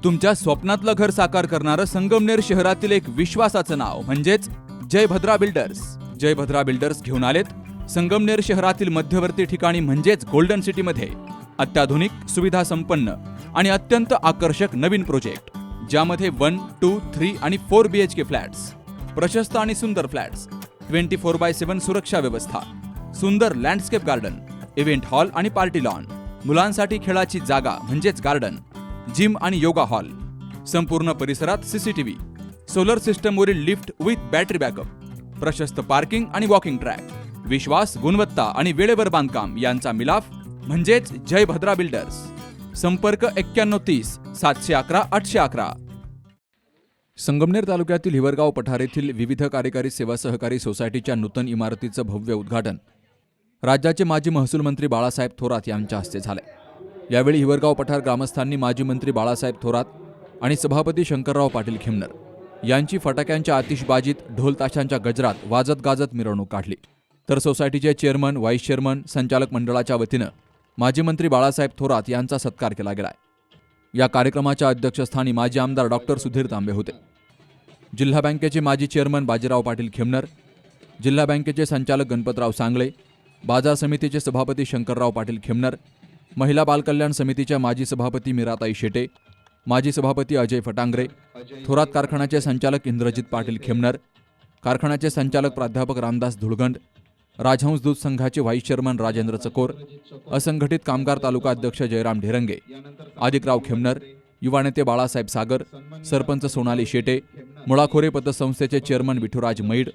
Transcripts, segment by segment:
तुमच्या स्वप्नातलं घर साकार करणारं संगमनेर शहरातील एक विश्वासाचं नाव म्हणजेच जय भद्रा बिल्डर्स. जय भद्रा बिल्डर्स घेऊन आलेत संगमनेर शहरातील मध्यवर्ती ठिकाणी म्हणजेच गोल्डन सिटीमध्ये अत्याधुनिक सुविधा संपन्न आणि अत्यंत आकर्षक नवीन प्रोजेक्ट, ज्यामध्ये 1, 2, 3 आणि 4 BHK फ्लॅट्स, प्रशस्त आणि सुंदर फ्लॅट्स, 24/7 सुरक्षा व्यवस्था, सुंदर लँडस्केप गार्डन, इव्हेंट हॉल आणि पार्टी लॉन, मुलांसाठी खेळाची जागा म्हणजेच गार्डन, जिम आणि योगा हॉल, संपूर्ण परिसरात CCTV, सोलर सिस्टमवरील लिफ्ट विथ बॅटरी बॅकअप, प्रशस्त पार्किंग आणि वॉकिंग ट्रॅक, विश्वास, गुणवत्ता आणि वेळेवर बांधकाम यांचा मिलाफ म्हणजेच जय भद्रा बिल्डर्स. संपर्क 9130 711 811. संगमनेर तालुक्यातील हिवरगाव पठार येथील विविध कार्यकारी सेवा सहकारी सोसायटीच्या नूतन इमारतीचं भव्य उद्घाटन राज्याचे माजी महसूल मंत्री बाळासाहेब थोरात यांच्या हस्ते झाले. यावेळी हिवरगाव पठार ग्रामस्थांनी माजी मंत्री बाळासाहेब थोरात आणि सभापती शंकरराव पाटील खिमनर यांची फटाक्यांच्या आतिषबाजीत, ढोल ताशांच्या गजरात वाजत गाजत मिरवणूक काढली. तर सोसायटीचे चेअरमन, व्हाईस चेअरमन, संचालक मंडळाच्या वतीनं माजी मंत्री बाळासाहेब थोरात यांचा सत्कार केला गेला. या कार्यक्रमाच्या अध्यक्षस्थानी माजी आमदार डॉक्टर सुधीर तांबे होते. जिल्हा बँकेचे माजी चेअरमन बाजीराव पाटील खिमनर, जिल्हा बँकेचे संचालक गणपतराव सांगळे, बाजार समितीचे सभापती शंकरराव पाटील खिमनर, महिला बालकल्याण समितीच्या माजी सभापती मीराताई शेटे, माजी सभापती अजय फटांगरे, थोरात कारखान्याचे संचालक इंद्रजित पाटील खिमनर, कारखान्याचे संचालक प्राध्यापक रामदास धुळगंड, राजहंस दूध संघाचे व्हाईस चेअरमन राजेंद्र चकोर, असंघटित कामगार तालुका अध्यक्ष जयराम ढेरंगे, आदिकराव खिमनर, युवा नेते बाळासाहेब सागर, सरपंच सोनाली शेटे, मुळाखोरे पतसंस्थेचे चेअरमन विठुराज मैड,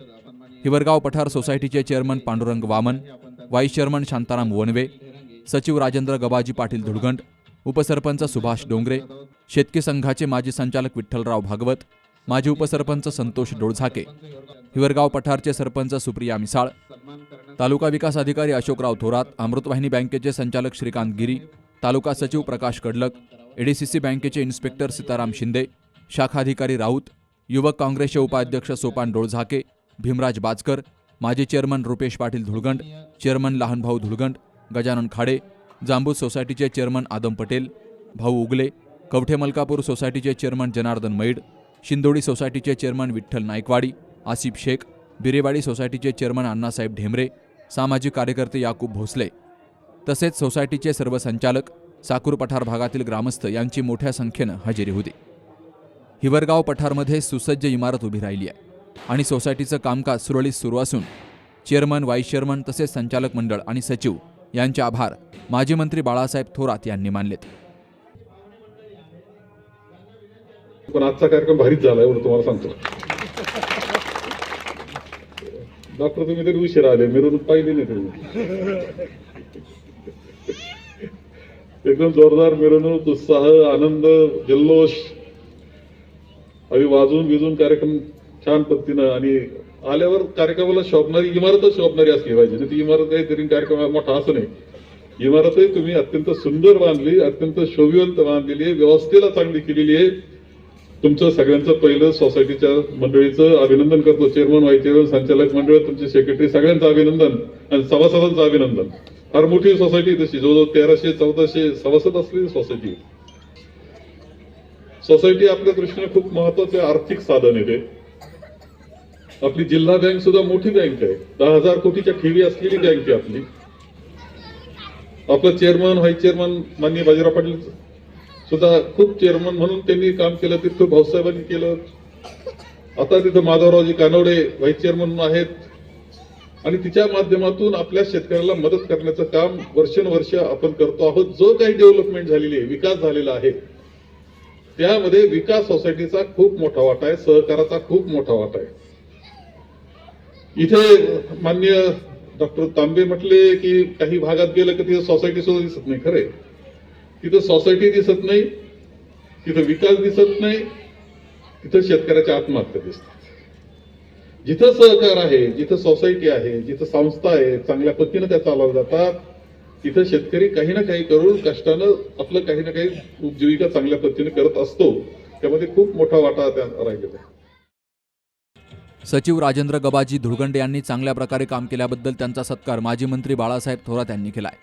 हिवरगाव पठार सोसायटीचे chairman Pandurang Waman, vice chairman Shantaram Wanve, सचिव राजेंद्र गबाजी पाटील धुळगंड, उपसरपंच सुभाष डोंगरे, शेतकी संघाचे माजी संचालक विठ्ठलराव भागवत, माजी उपसरपंच संतोष डोळझाके, हिवरगाव पठारचे सरपंच सुप्रिया मिसाळ, तालुका विकास अधिकारी अशोकराव थोरात, अमृतवाहिनी बँकेचे संचालक श्रीकांत गिरी, तालुका सचिव प्रकाश कडलक, ADCC बँकेचे इन्स्पेक्टर सीताराम शिंदे, शाखा अधिकारी राऊत, युवक काँग्रेसचे उपाध्यक्ष सोपान डोळझाके, भीमराज बाजकर, माजी चेअरमन रुपेश पाटील धुळगंड, चेअरमन लहानभाऊ धुळगंड, गजानन खाडे, जांबूत सोसायटीचे चेअरमन आदम पटेल, भाऊ उगले, कवठे मलकापूर सोसायटीचे चेअरमन जनार्दन मैड, शिंदोडी सोसायटीचे चेअरमन विठ्ठल नायकवाडी, आसिफ शेख, बिरेवाडी सोसायटीचे चेअरमन अण्णासाहेब ढेमरे, सामाजिक कार्यकर्ते याकूब भोसले, तसेच सोसायटीचे सर्व संचालक, साकूर पठार भागातील ग्रामस्थ यांची मोठ्या संख्येनं हजेरी होती. हिवरगाव पठारमध्ये सुसज्ज इमारत उभी राहिली आहे आणि सोसायटीचं कामकाज सुरळीत सुरू असून चेअरमन, व्हाईस चेअरमन तसेच संचालक मंडळ आणि सचिव यांचे आभार माजी मंत्री बाळासाहेब थोरात यांनी मानलेत. पण आजचा कार्यक्रम भारीच झाला एवढं तुम्हाला सांगतो. डॉक्टर तुम्ही तरी उशीर आले, मिरवणूक पाहिली नाही तुम्ही. एकदम जोरदार मिरवणूक, उत्साह, आनंद, जल्लोष, आणि वाजून बिजून कार्यक्रम छान पद्धतीनं, आणि आल्यावर कार्यक्रमाला शोभणारी इमारतच शोभणारी असली पाहिजे. ती इमारत काहीतरी कार्यक्रम मोठा असं नाही. इमारतही तुम्ही अत्यंत सुंदर बांधली, अत्यंत शोभिवंत बांधलेली आहे, व्यवस्थेला चांगली केलेली आहे. तुमचं सगळ्यांचं पहिलं सोसायटीच्या मंडळीचं अभिनंदन करतो. चेअरमन, व्हाईस चेअरमन, संचालक मंडळ, तुमचे सेक्रेटरी सगळ्यांचं अभिनंदन आणि सभासदांचं अभिनंदन. फार मोठी सोसायटी तशी, जवळजवळ 1300-1400 सभासद असलेली सोसायटी. सोसायटी आपल्या दृष्टीने खूप महत्वाचे आर्थिक साधन आहे. ते आपली जिल्हा बँक सुद्धा मोठी बँक आहे, 10,000 कोटीच्या ठेवी असलेली बँक आहे आपली. आपलं चेअरमन, व्हाईस चेअरमन माननीय बाजीराव पाटील सुद्धा खूप चेअरमन म्हणून त्यांनी काम केलं, तिथं भाऊसाहेबांनी केलं. आता तिथं माधवरावजी कानवडे व्हाईस चेअरमन आहेत आणि तिच्या माध्यमातून आपल्या शेतकऱ्याला मदत करण्याचं काम वर्षानुवर्ष आपण करतो आहोत. जो काही डेव्हलपमेंट झालेली आहे, विकास झालेला आहे, त्यामध्ये विकास सोसायटीचा खूप मोठा वाटा आहे, सहकाराचा खूप मोठा वाटा आहे. इथे माननीय डॉक्टर तांबे म्हटले की काही भागात गेलं की तिथं सोसायटी सुद्धा दिसत नाही. खरंय, तिथं सोसायटी दिसत नाही, तिथं विकास दिसत नाही, तिथं शेतकऱ्याच्या आत्महत्या दिसतात. जिथं सहकार आहे, जिथं सोसायटी आहे, जिथं संस्था आहे, चांगल्या पद्धतीनं त्या चालवल्या जातात, तिथं शेतकरी काही ना काही करून कष्टानं आपलं काही ना काही उपजीविका चांगल्या पद्धतीने करत असतो. त्यामध्ये खूप मोठा वाटा राहिलेला आहे. सचिव राजेंद्र गबाजी धुळगंडे यांनी चांगल्या प्रकारे काम केल्याबद्दल त्यांचा सत्कार माजी मंत्री बाळासाहेब थोरात यांनी केलाय.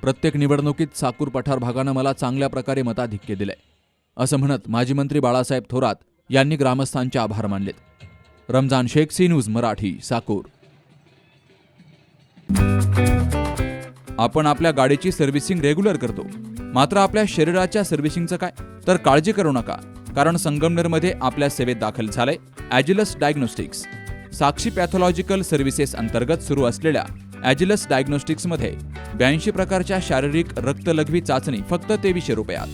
प्रत्येक निवडणुकीत साकूर पठार भागानं मला चांगल्या प्रकारे मताधिक्य दिलंय. असं म्हणत माजी मंत्री बाळासाहेब थोरात यांनी ग्रामस्थांचे आभार मानलेत. Ramzan Shaikh, C news Marathi, Sakur. आपण आपल्या गाडीची सर्व्हिसिंग रेग्युलर करतो, मात्र आपल्या शरीराच्या सर्व्हिसिंगचं काय? तर काळजी करू नका, कारण संगमनेरमध्ये आपल्या सेवेत दाखल झालंय ॲजिलस डायग्नोस्टिक्स. साक्षी पॅथॉलॉजिकल सर्व्हिसेस अंतर्गत सुरू असलेल्या ॲजिलस डायग्नोस्टिक्समध्ये 82 प्रकारच्या शारीरिक रक्तलघवी चाचणी फक्त 2300 रुपयात.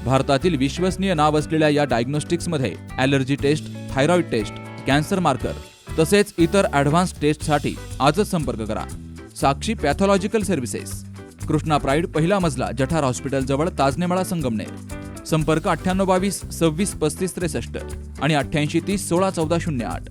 भारतातील विश्वसनीय नाव असलेल्या या डायग्नोस्टिक्समध्ये allergy test, thyroid test, cancer marker तसेच इतर ॲडव्हान्स टेस्टसाठी आजच संपर्क करा. Sakshi pathological services, Krishna pride, पहिला मजला, जठार हॉस्पिटल जवळ, ताजनेमाळा, संगमनेर. संपर्क 9822 26 35 63 आणि 88 30 16 14 08.